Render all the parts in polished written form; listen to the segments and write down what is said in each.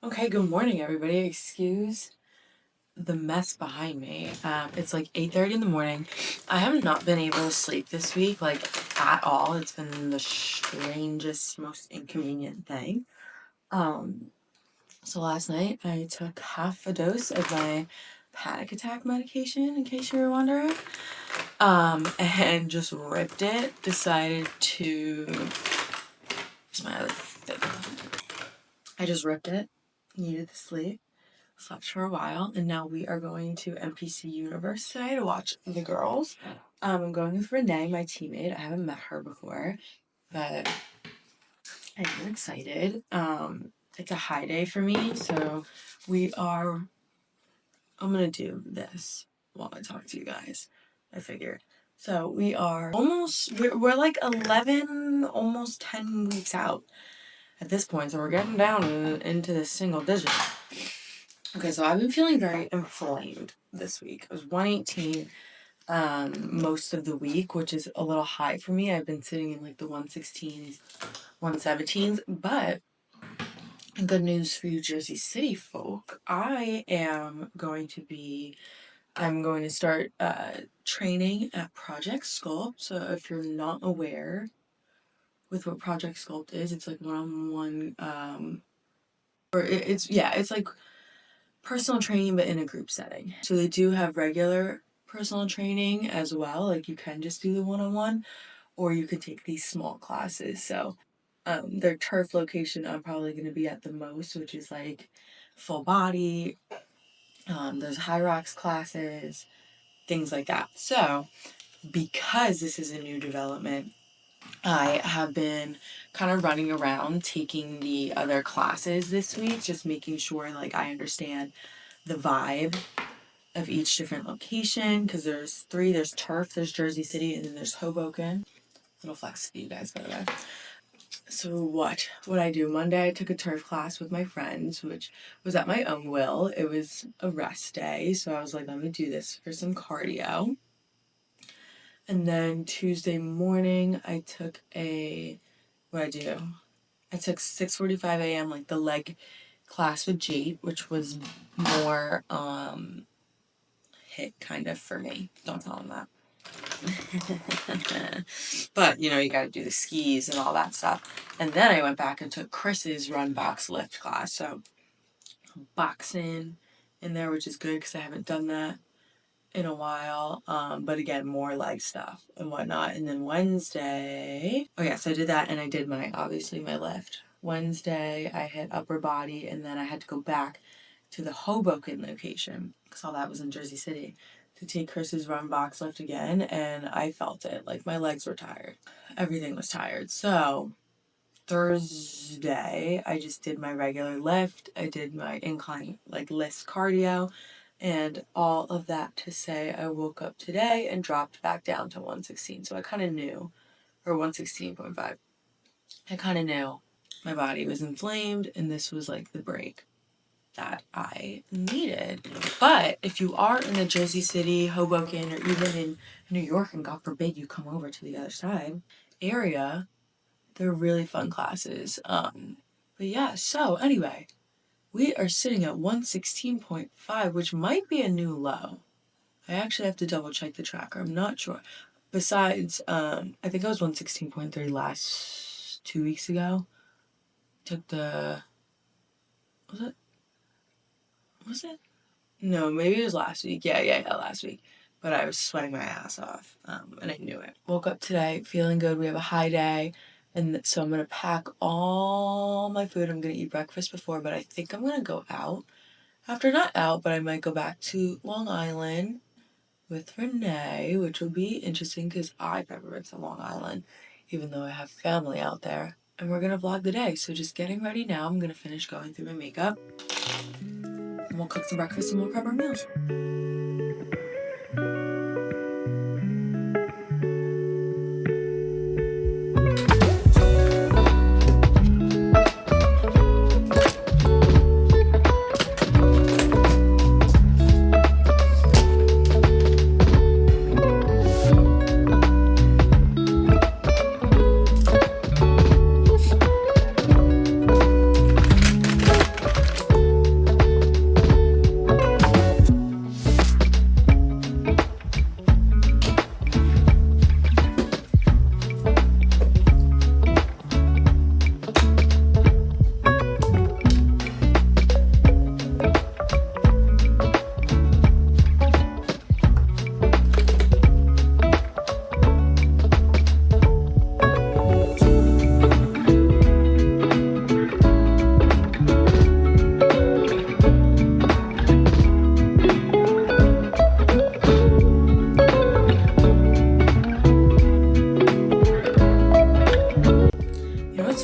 Okay, good morning, everybody. Excuse the mess behind me. It's like 8:30 in the morning. I have not been able to sleep this week, like at all. It's been the strangest, most inconvenient thing. So last night I took half a dose of my panic attack medication, in case you were wondering. And just ripped it. Decided to. Where's my other thing? I just ripped it. Needed to sleep. Slept for a while, and now we are going to NPC Universe today to watch the girls. I'm going with Renee, my teammate. I haven't met her before, but I'm excited. It's a high day for me, so I'm gonna do this while I talk to you guys. I figured. So we're like 11, almost 10 weeks out at this point, so we're getting down into the single digits. Okay, so I've been feeling very inflamed this week. It was 118 most of the week, which is a little high for me. I've been sitting in like the 116s, 117s, but good news for you Jersey City folk. I'm going to start training at Project Sculpt. So if you're not aware with what Project Sculpt is, it's like one-on-one it's like personal training but in a group setting. So they do have regular personal training as well, like you can just do the one-on-one or you could take these small classes. So their turf location I'm probably going to be at the most, which is like full body. There's high rocks classes, things like that. So because this is a new development, I have been kind of running around taking the other classes this week, just making sure like I understand the vibe of each different location, because there's three. There's Turf, there's Jersey City, and then there's Hoboken. Little flex for you guys, by the way. So what I do? Monday I took a turf class with my friends, which was at my own will. It was a rest day, so I was like, let me do this for some cardio. And then Tuesday morning I took I took 6:45 a.m. like the leg class with Jade, which was more hit kind of for me. Don't tell him that. But you got to do the skis and all that stuff. And then I went back and took Chris's run box lift class. So boxing in there, which is good because I haven't done that in a while. But again, more leg stuff and whatnot. And then Wednesday, so I did that, and I did my lift. Wednesday I hit upper body, and then I had to go back to the Hoboken location because all that was in Jersey City to take Chris's run box lift again, and I felt it. Like my legs were tired. Everything was tired. So Thursday I just did my regular lift. I did my incline list cardio, and all of that to say I woke up today and dropped back down to 116. So I kind of knew, or 116.5. I kind of knew my body was inflamed, and this was like the break that I needed. But if you are in the Jersey City, Hoboken, or even in New York, and God forbid you come over to the other side area, they're really fun classes. But yeah, so anyway, we are sitting at 116.5, which might be a new low. I actually have to double check the tracker. I'm not sure. Besides, I think I was 116.3 last 2 weeks ago. Took the... Was it? No, maybe it was last week. Yeah, last week. But I was sweating my ass off, and I knew it. Woke up today feeling good. We have a high day, and so I'm going to pack all my food. I'm going to eat breakfast before, but I think I'm going to go out. Not out, but I might go back to Long Island with Renee, which will be interesting because I've never been to Long Island, even though I have family out there. And we're going to vlog the day, so just getting ready now. I'm going to finish going through my makeup. And we'll cook some breakfast and we'll prep our meals.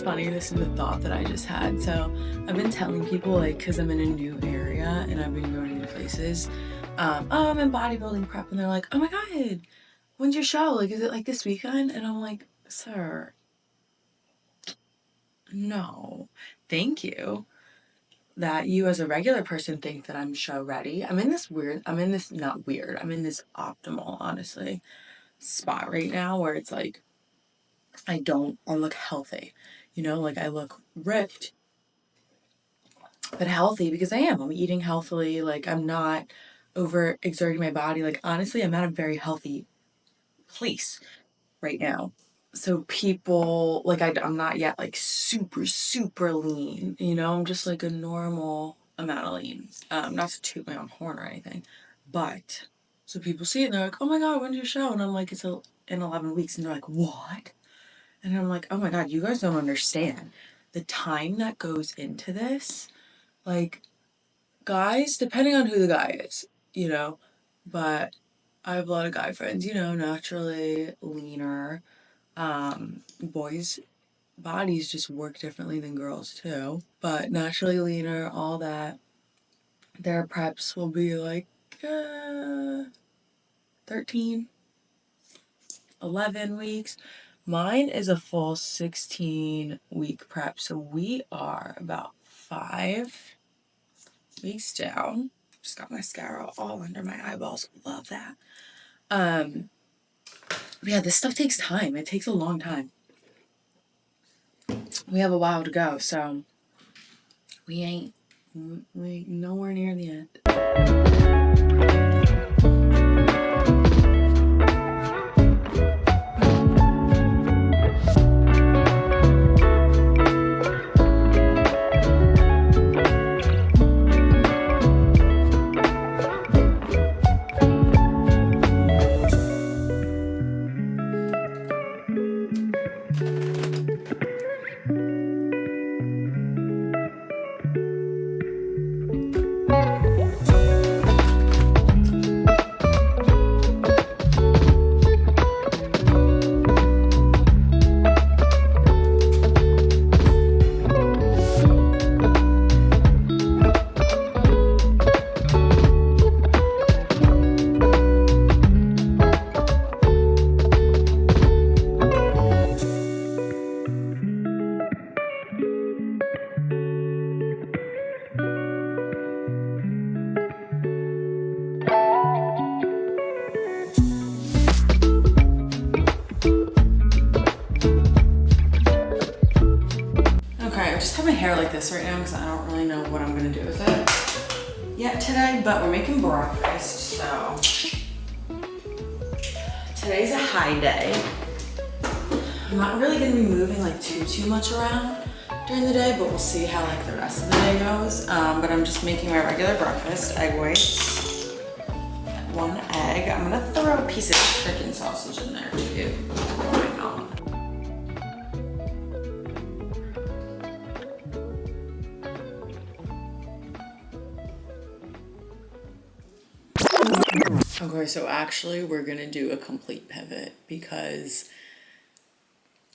funny, this is a thought that I just had. So I've been telling people, like, because I'm in a new area and I've been going to new places, oh, I'm in bodybuilding prep, and they're like, oh my god, when's your show? Like, is it like this weekend? And I'm like, sir, no, thank you that you as a regular person think that I'm show ready. I'm in this optimal, honestly, spot right now where it's like, I look healthy, like I look ripped, but healthy because I'm eating healthily. Like, I'm not over exerting my body. Like, honestly, I'm at a very healthy place right now. So people, like, I'm not yet like super, super lean, I'm just like a normal amount of lean. Not to toot my own horn or anything, but so people see it and they're like, oh my God, when's your show? And I'm like, in 11 weeks. And they're like, what? And I'm like, oh my God, you guys don't understand the time that goes into this. Like, guys, depending on who the guy is, but I have a lot of guy friends, naturally leaner. Boys' bodies just work differently than girls too, but naturally leaner, all that. Their preps will be like 13, 11 weeks. Mine is a full 16-week prep, so we are about 5 weeks down. Just got mascara all under my eyeballs. Love that. Yeah, this stuff takes time. It takes a long time. We have a while to go, so we ain't nowhere near the end. Like this right now because I don't really know what I'm gonna do with it yet today, but we're making breakfast, so today's a high day. I'm not really gonna be moving like too much around during the day, but we'll see how like the rest of the day goes. But I'm just making my regular breakfast, egg whites, 1 egg. I'm gonna throw a piece of chicken sausage in there too. Why not? Okay, so actually we're gonna do a complete pivot because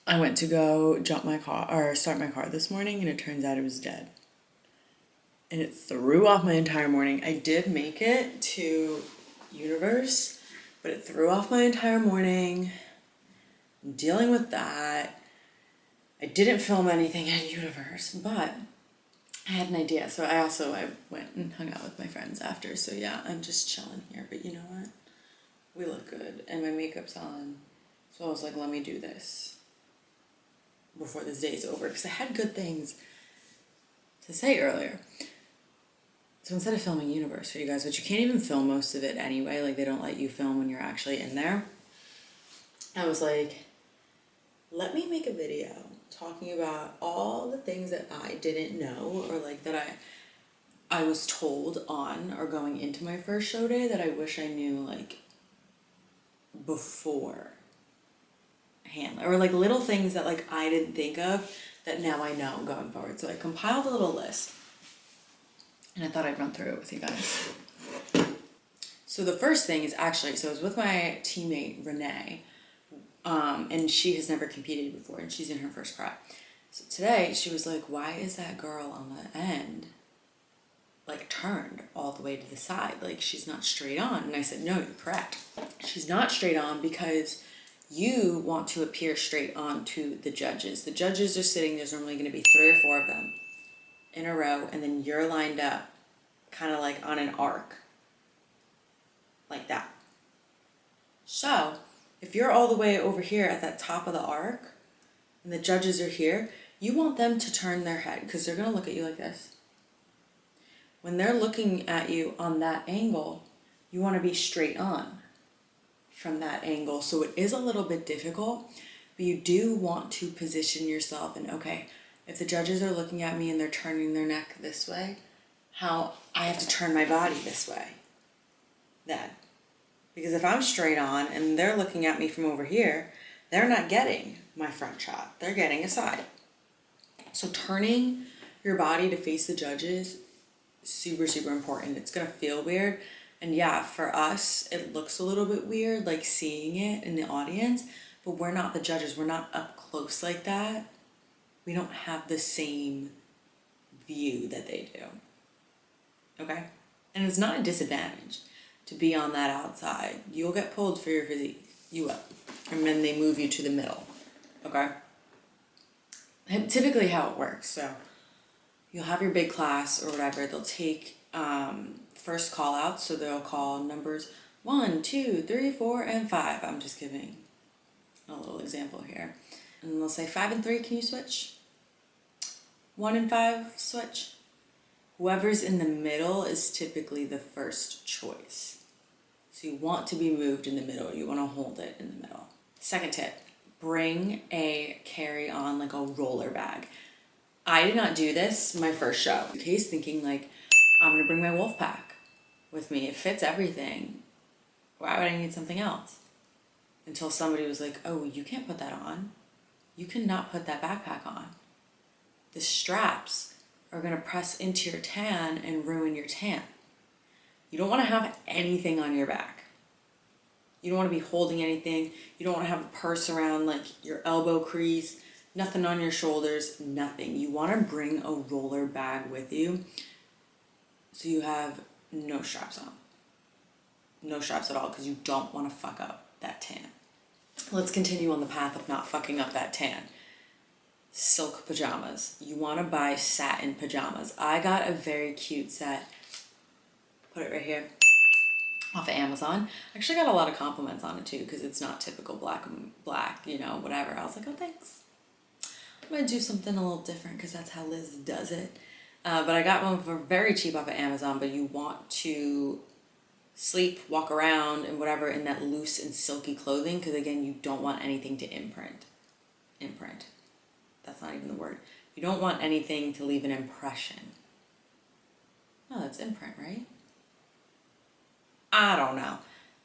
I went to go start my car this morning and it turns out it was dead. And it threw off my entire morning. I did make it to Universe, but it threw off my entire morning. I'm dealing with that. I didn't film anything at Universe, but I had an idea. So I went and hung out with my friends after. So yeah, I'm just chilling here. But you know what? We look good and my makeup's on. So I was like, let me do this before this day's over. Because I had good things to say earlier. So instead of filming Universe for you guys, which you can't even film most of it anyway, like they don't let you film when you're actually in there. I was like, let me make a video talking about all the things that I didn't know or like that I was told on or going into my first show day that I wish I knew like beforehand, or like little things that like I didn't think of that now I know going forward. So I compiled a little list and I thought I'd run through it with you guys. So the first thing is actually, so I was with my teammate Renee, and she has never competed before and she's in her first prep. So today she was like, why is that girl on the end like turned all the way to the side? Like she's not straight on. And I said, no, you're correct. She's not straight on because you want to appear straight on to the judges. The judges are sitting, there's normally going to be 3 or 4 of them in a row, and then you're lined up kind of like on an arc, like that. So if you're all the way over here at that top of the arc and the judges are here, you want them to turn their head because they're going to look at you like this. When they're looking at you on that angle, you want to be straight on from that angle. So it is a little bit difficult, but you do want to position yourself and, okay, if the judges are looking at me and they're turning their neck this way, how I have to turn my body this way then. Because if I'm straight on and they're looking at me from over here, they're not getting my front shot. They're getting a side. So turning your body to face the judges, super, super important. It's going to feel weird. And yeah, for us, it looks a little bit weird, like seeing it in the audience, but we're not the judges. We're not up close like that. We don't have the same view that they do. Okay? And it's not a disadvantage to be on that outside. You'll get pulled for your physique. You will. And then they move you to the middle. Okay? And typically how it works. So you'll have your big class or whatever. They'll take first call out. So they'll call numbers 1, 2, 3, 4, and 5. I'm just giving a little example here. And they'll say 5 and 3, can you switch? 1 and 5, switch. Whoever's in the middle is typically the first choice. So you want to be moved in the middle. You want to hold it in the middle. Second tip, bring a carry-on, like a roller bag. I did not do this my first show. In case thinking like, I'm gonna bring my wolf pack with me. It fits everything. Why would I need something else? Until somebody was like, oh, you can't put that on. You cannot put that backpack on. The straps are gonna press into your tan and ruin your tan. You don't wanna have anything on your back. You don't wanna be holding anything. You don't wanna have a purse around like your elbow crease, nothing on your shoulders, nothing. You wanna bring a roller bag with you so you have no straps on. No straps at all, because you don't wanna fuck up that tan. Let's continue on the path of not fucking up that tan. Silk pajamas. You want to buy satin pajamas. I got a very cute set. Put it right here. Off of Amazon. I actually got a lot of compliments on it too, because it's not typical black, you know, whatever. I was like, oh, thanks. I'm going to do something a little different because that's how Liz does it. But I got one for very cheap off of Amazon, but you want to sleep, walk around, and whatever in that loose and silky clothing, because again, you don't want anything to imprint. That's not even the word. You don't want anything to leave an impression. No, that's imprint, right? I don't know.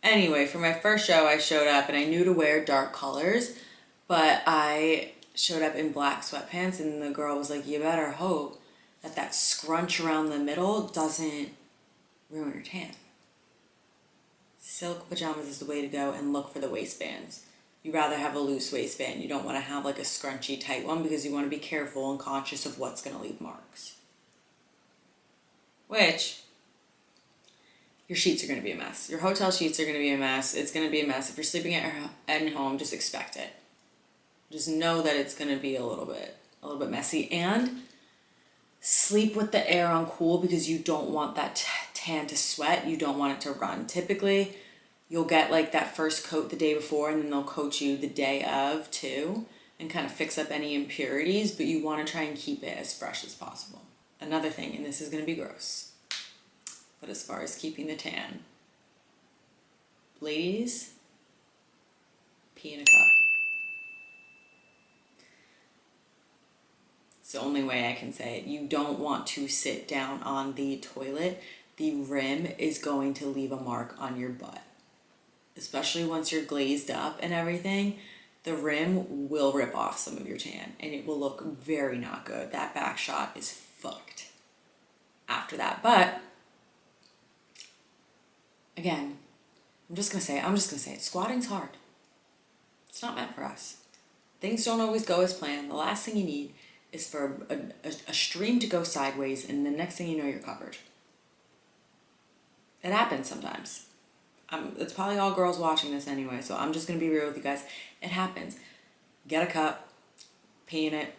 Anyway, for my first show, I showed up and I knew to wear dark colors, but I showed up in black sweatpants and the girl was like, you better hope that that scrunch around the middle doesn't ruin your tan. Silk pajamas is the way to go, and look for the waistbands. You rather have a loose waistband. You don't want to have like a scrunchy tight one because you want to be careful and conscious of what's going to leave marks. Which, your sheets are going to be a mess. Your hotel sheets are going to be a mess. It's going to be a mess. If you're sleeping at home, just expect it. Just know that it's going to be a little bit messy. And sleep with the air on cool because you don't want that tan to sweat. You don't want it to run. Typically, you'll get like that first coat the day before and then they'll coat you the day of too and kind of fix up any impurities, but you want to try and keep it as fresh as possible. Another thing, and this is going to be gross, but as far as keeping the tan, ladies, pee in a cup. It's the only way I can say it. You don't want to sit down on the toilet. The rim is going to leave a mark on your butt. Especially once you're glazed up and everything, the rim will rip off some of your tan and it will look very not good. That back shot is fucked after that. But again, I'm just gonna say it. Squatting's hard. It's not meant for us. Things don't always go as planned. The last thing you need is for a stream to go sideways, and the next thing you know, you're covered. It happens sometimes. It's probably all girls watching this anyway, so I'm just going to be real with you guys. It happens. Get a cup, pee in it,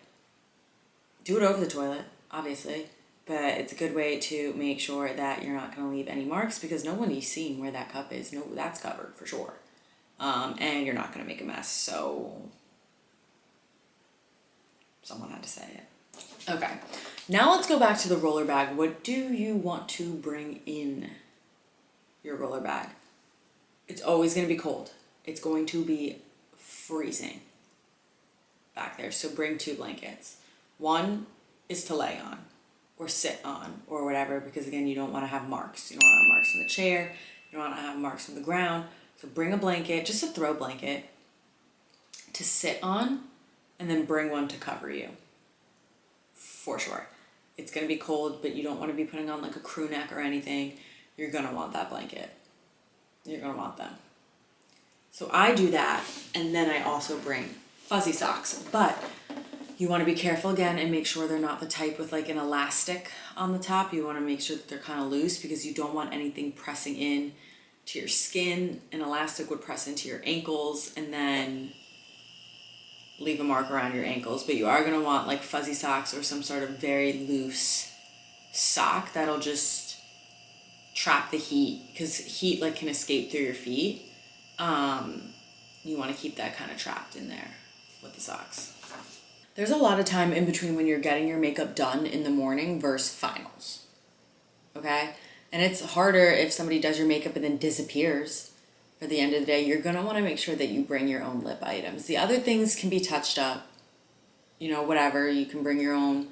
do it over the toilet, obviously, but it's a good way to make sure that you're not going to leave any marks, because no one is seeing where that cup is. No, that's covered for sure. And you're not going to make a mess, so someone had to say it. Okay, now let's go back to the roller bag. What do you want to bring in your roller bag? It's always going to be cold. It's going to be freezing back there, so bring 2 blankets. One is to lay on or sit on or whatever, because again, you don't want to have marks. You don't want to have marks from the chair. You don't want to have marks from the ground. So bring a blanket, just a throw blanket to sit on, and then bring one to cover you. For sure. It's going to be cold, but you don't want to be putting on like a crew neck or anything. You're going to want that blanket. You're going to want them. So I do that, and then I also bring fuzzy socks. But you want to be careful again and make sure they're not the type with like an elastic on the top. You want to make sure that they're kind of loose, because you don't want anything pressing in to your skin. An elastic would press into your ankles and then leave a mark around your ankles. But you are going to want like fuzzy socks or some sort of very loose sock that'll just trap the heat, because heat like can escape through your feet. You want to keep that kind of trapped in there with the socks. There's a lot of time in between when you're getting your makeup done in the morning versus finals. Okay? And it's harder if somebody does your makeup and then disappears for the end of the day. You're going to want to make sure that you bring your own lip items. The other things can be touched up. You know, whatever. You can bring your own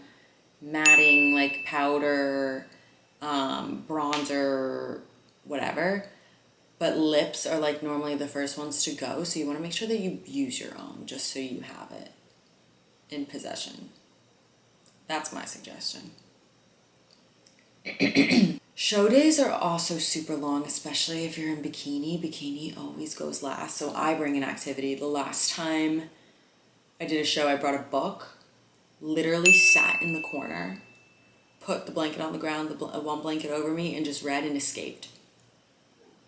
matting, like powder, bronzer, whatever. But lips are like normally the first ones to go. So you want to make sure that you use your own, just so you have it in possession. That's my suggestion. Show days are also super long, especially if you're in bikini. Bikini always goes last, so I bring an activity. The last time I did a show, I brought a book, literally sat in the corner, put the blanket on the ground, one blanket over me, and just read and escaped.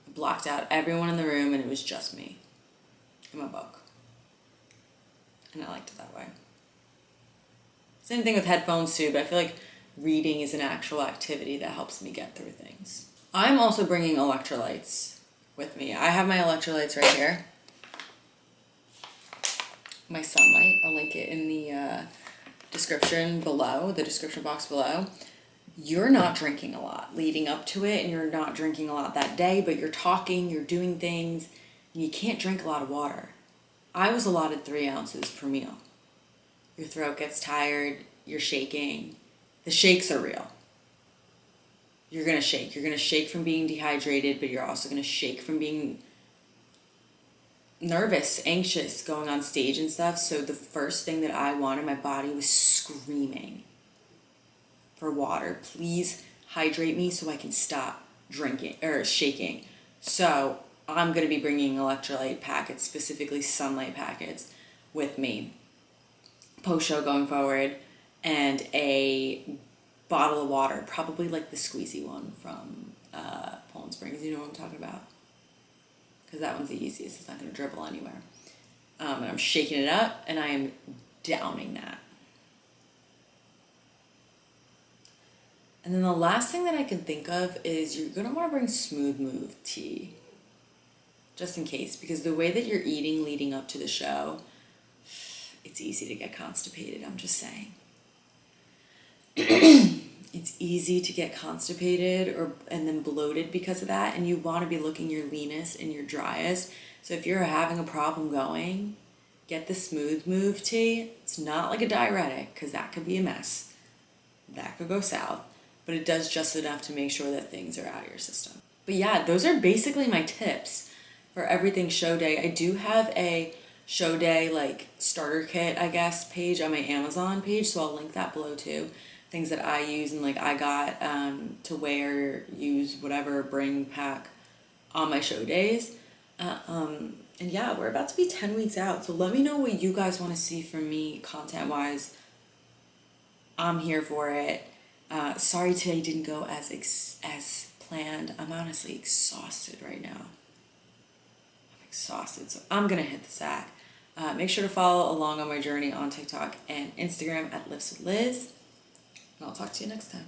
I blocked out everyone in the room, and it was just me and my book. And I liked it that way. Same thing with headphones too, but I feel like reading is an actual activity that helps me get through things. I'm also bringing electrolytes with me. I have my electrolytes right here. My Sunlight. I'll link it in the description below, the description box below. You're not drinking a lot leading up to it, and you're not drinking a lot that day, but you're talking, you're doing things, and you can't drink a lot of water. I was allotted 3 ounces per meal. Your throat gets tired, you're shaking. The shakes are real. You're going to shake. You're going to shake from being dehydrated, but you're also going to shake from being nervous, anxious, going on stage and stuff. So the first thing that I wanted, my body was screaming for water. Please hydrate me so I can stop drinking or shaking. So I'm going to be bringing electrolyte packets, specifically Sunlight packets, with me post-show going forward, and a bottle of water, probably like the squeezy one from Poland Springs. You know what I'm talking about? Because that one's the easiest. It's not going to dribble anywhere. And I'm shaking it up, and I am downing that. And then the last thing that I can think of is you're going to want to bring Smooth Move tea. Just in case. Because the way that you're eating leading up to the show, it's easy to get constipated, I'm just saying. It's easy to get constipated and then bloated because of that, and you want to be looking your leanest and your driest. So if you're having a problem going, get the Smooth Move tea. It's not like a diuretic, because that could be a mess. That could go south, but it does just enough to make sure that things are out of your system. But yeah, those are basically my tips for everything show day. I do have a show day like starter kit, I guess, page on my Amazon page, so I'll link that below too. Things that I use and like I got to wear, use, whatever, bring, pack on my show days. And yeah, we're about to be 10 weeks out, so let me know what you guys want to see from me content wise I'm here for it. Sorry today didn't go as planned. I'm honestly exhausted right now. I'm exhausted, so I'm gonna hit the sack. Make sure to follow along on my journey on TikTok and Instagram at Lifts with Liz, and I'll talk to you next time.